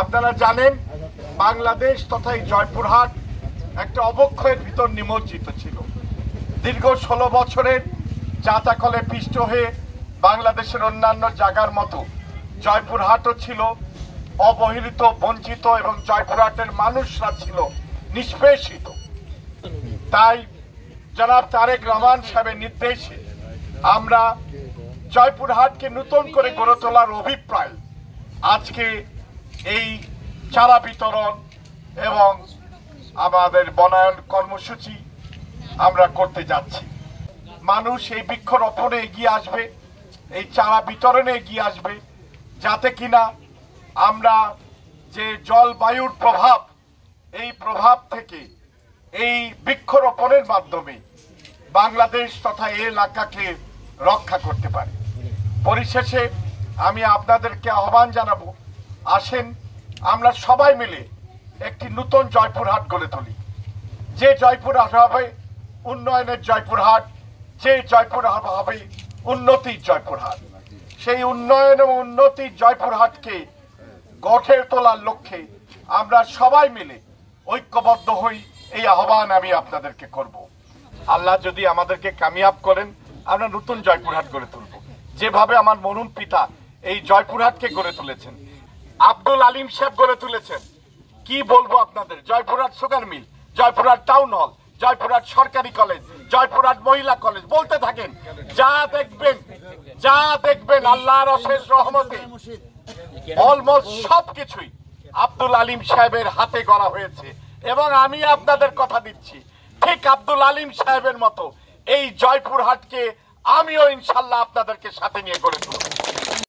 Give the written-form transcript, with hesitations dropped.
আপনারা জানেন বাংলাদেশ তথা এই জয়পুরহাট একটা অবক্ষয়ের ভিতর নিমজ্জিত ছিল। দীর্ঘ 16 বছরের জাঁতাকলে পিষ্ট হয়ে বাংলাদেশের অন্যান্য জায়গার মতো জয়পুরহাটও ছিল অবহেলিত, বঞ্চিত, এবং জয়পুরহাটের মানুষরা ছিল নিষ্পেষিত। তাই জনাব তারেক রহমান সাহেবের নির্দেশে আমরা জয়পুরহাটকে নতুন করে গড়ে তোলার অভিপ্রায় আজকে এই চারা বিতরণ এবং আমাদের বনায়ন কর্মসূচি আমরা করতে যাচ্ছি। মানুষ এই বৃক্ষরোপণে এগিয়ে আসবে, এই চারা বিতরণে এগিয়ে আসবে, যাতে কিনা আমরা যে জলবায়ুর প্রভাব, এই প্রভাব থেকে এই বৃক্ষরোপণের মাধ্যমে বাংলাদেশ তথা এই এলাকাকে রক্ষা করতে পারি। পরিশেষে আমি আপনাদেরকে আহ্বান জানাবো, আসেন আমরা সবাই মিলে একটি নতুন জয়পুরহাট গড়ে তুলি। যে জয়পুরহাট হবে উন্নয়নের জয়পুরহাট, যে জয়পুরহাট হবে উন্নতির জয়পুরহাট। সেই উন্নয়ন এবং উন্নতির জয়পুরহাটকে গড়ে তোলার লক্ষ্যে আমরা সবাই মিলে ঐক্যবদ্ধ হই, এই আহ্বান আমি আপনাদেরকে করব। আল্লাহ যদি আমাদেরকে কামিয়াব করেন, আমরা নতুন জয়পুরহাট গড়ে তুলব, যেভাবে আমার মরহুম পিতা এই জয়পুরহাটকে গড়ে তুলেছেন, আব্দুল আলিম সাহেব গড়ে তুলেছেন। কি বলবো আপনাদের, Joypurhat sugar mill, Joypurhat town hall, Joypurhat সরকারি কলেজ, জয়পুরহাট মহিলা কলেজ, বলতে থাকেন। যা দেখবেন আল্লাহর অশেষ রহমতে অলমোস্ট সবকিছুই আব্দুল আলিম সাহেবের হাতে গড়া হয়েছে। এবং আমি আপনাদের কথা দিচ্ছি, ঠিক আব্দুল আলিম সাহেবের মতো এই জয়পুরহাটকে আমিও ইনশাল্লাহ আপনাদেরকে সাথে নিয়ে গড়ে তুলব।